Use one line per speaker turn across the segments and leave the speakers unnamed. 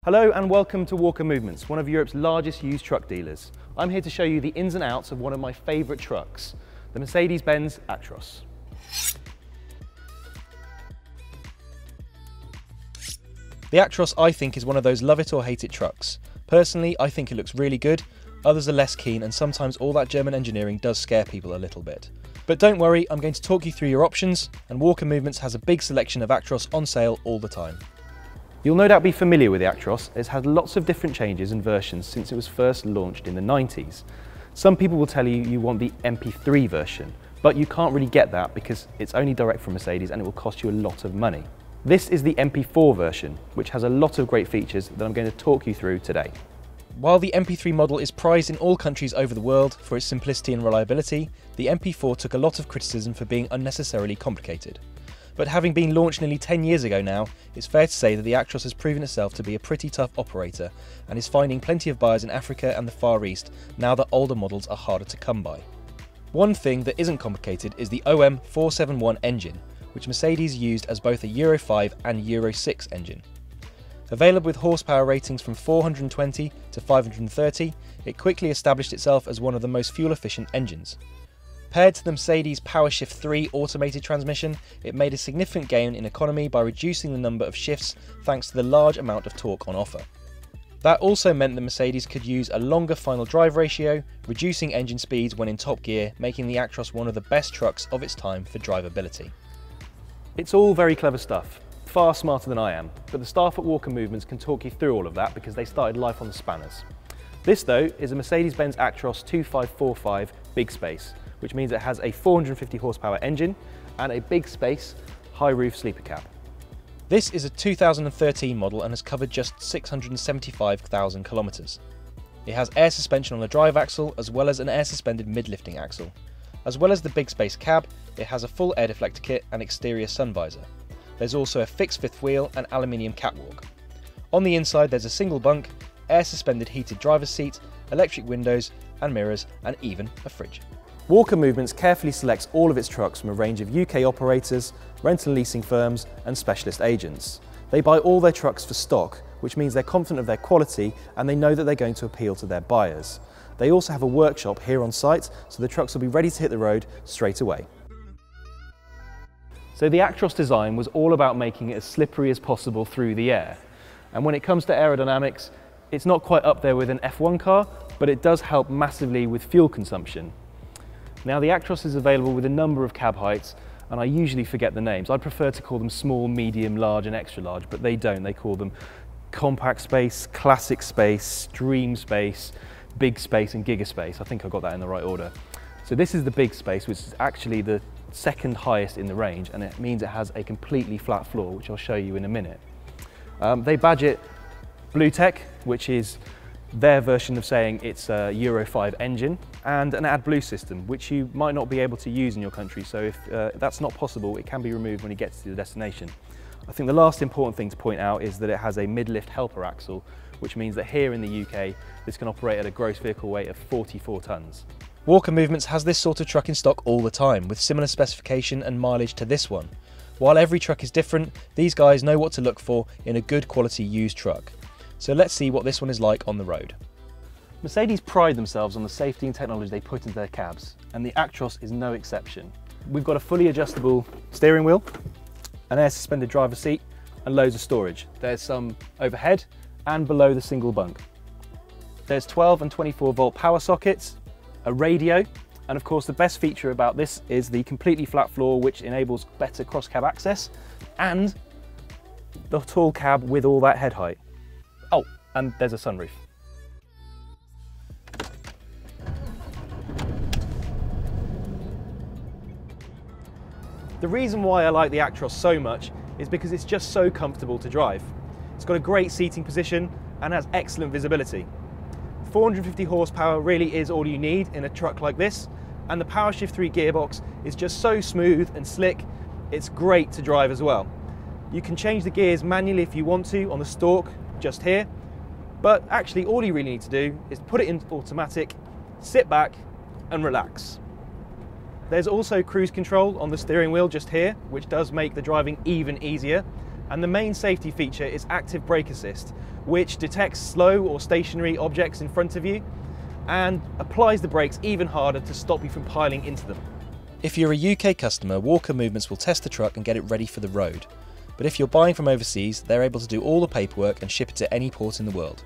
Hello and welcome to Walker Movements, one of Europe's largest used truck dealers. I'm here to show you the ins and outs of one of my favourite trucks, the Mercedes-Benz Actros.
The Actros, I think, is one of those love it or hate it trucks. Personally, I think it looks really good, others are less keen, and sometimes all that German engineering does scare people a little bit. But don't worry, I'm going to talk you through your options, and Walker Movements has a big selection of Actros on sale all the time.
You'll no doubt be familiar with the Actros. It's had lots of different changes and versions since it was first launched in the 90s. Some people will tell you you want the MP3 version, but you can't really get that because it's only direct from Mercedes and it will cost you a lot of money. This is the MP4 version, which has a lot of great features that I'm going to talk you through today.
While the MP3 model is prized in all countries over the world for its simplicity and reliability, the MP4 took a lot of criticism for being unnecessarily complicated. But having been launched nearly 10 years ago now, it's fair to say that the Actros has proven itself to be a pretty tough operator and is finding plenty of buyers in Africa and the Far East now that older models are harder to come by. One thing that isn't complicated is the OM471 engine, which Mercedes used as both a Euro 5 and Euro 6 engine. Available with horsepower ratings from 420 to 530, it quickly established itself as one of the most fuel-efficient engines. Paired to the Mercedes PowerShift 3 automated transmission, it made a significant gain in economy by reducing the number of shifts thanks to the large amount of torque on offer. That also meant that Mercedes could use a longer final drive ratio, reducing engine speeds when in top gear, making the Actros one of the best trucks of its time for drivability.
It's all very clever stuff, far smarter than I am, but the staff at Walker Movements can talk you through all of that because they started life on the spanners. This though is a Mercedes-Benz Actros 2545 Bigspace, which means it has a 450 horsepower engine and a Bigspace high roof sleeper cab.
This is a 2013 model and has covered just 675,000 kilometres. It has air suspension on the drive axle as well as an air suspended mid-lifting axle. As well as the Bigspace cab, it has a full air deflector kit and exterior sun visor. There's also a fixed fifth wheel and aluminium catwalk. On the inside there's a single bunk, air suspended heated driver's seat, electric windows and mirrors, and even a fridge.
Walker Movements carefully selects all of its trucks from a range of UK operators, rental and leasing firms and specialist agents. They buy all their trucks for stock, which means they're confident of their quality and they know that they're going to appeal to their buyers. They also have a workshop here on site, so the trucks will be ready to hit the road straight away. So the Actros design was all about making it as slippery as possible through the air. And when it comes to aerodynamics, it's not quite up there with an F1 car, but it does help massively with fuel consumption. Now the Actros is available with a number of cab heights, and I usually forget the names. I prefer to call them small, medium, large and extra large, but they don't. They call them compact space, classic space, dream space, big space and gigaspace. I think I got that in the right order. So this is the big space, which is actually the second highest in the range, and it means it has a completely flat floor, which I'll show you in a minute. They badge it Blue Tech, which is their version of saying it's a Euro 5 engine, and an AdBlue system, which you might not be able to use in your country, so if that's not possible, it can be removed when it gets to the destination. I think the last important thing to point out is that it has a mid-lift helper axle, which means that here in the UK, this can operate at a gross vehicle weight of 44 tonnes.
Walker Movements has this sort of truck in stock all the time, with similar specification and mileage to this one. While every truck is different, these guys know what to look for in a good quality used truck. So let's see what this one is like on the road.
Mercedes pride themselves on the safety and technology they put into their cabs, and the Actros is no exception. We've got a fully adjustable steering wheel, an air suspended driver's seat, and loads of storage. There's some overhead and below the single bunk. There's 12 and 24 volt power sockets, a radio, and of course the best feature about this is the completely flat floor, which enables better cross cab access, and the tall cab with all that head height. Oh, and there's a sunroof. The reason why I like the Actros so much is because it's just so comfortable to drive. It's got a great seating position and has excellent visibility. 450 horsepower really is all you need in a truck like this, and the PowerShift 3 gearbox is just so smooth and slick, it's great to drive as well. You can change the gears manually if you want to on the stalk, just here, but actually all you really need to do is put it in automatic, sit back and relax. There's also cruise control on the steering wheel just here, which does make the driving even easier. And the main safety feature is active brake assist, which detects slow or stationary objects in front of you and applies the brakes even harder to stop you from piling into them.
If you're a UK customer, Walker Movements will test the truck and get it ready for the road. But if you're buying from overseas, they're able to do all the paperwork and ship it to any port in the world.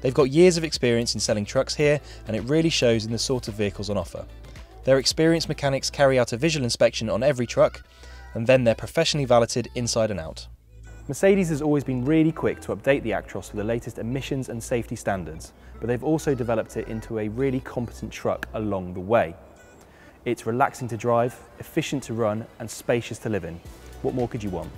They've got years of experience in selling trucks here, and it really shows in the sort of vehicles on offer. Their experienced mechanics carry out a visual inspection on every truck, and then they're professionally valeted inside and out.
Mercedes has always been really quick to update the Actros with the latest emissions and safety standards, but they've also developed it into a really competent truck along the way. It's relaxing to drive, efficient to run, and spacious to live in. What more could you want?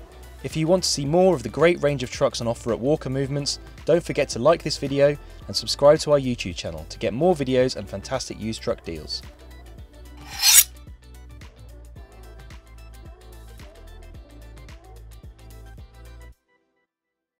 If you want to see more of the great range of trucks on offer at Walker Movements, don't forget to like this video and subscribe to our YouTube channel to get more videos and fantastic used truck deals.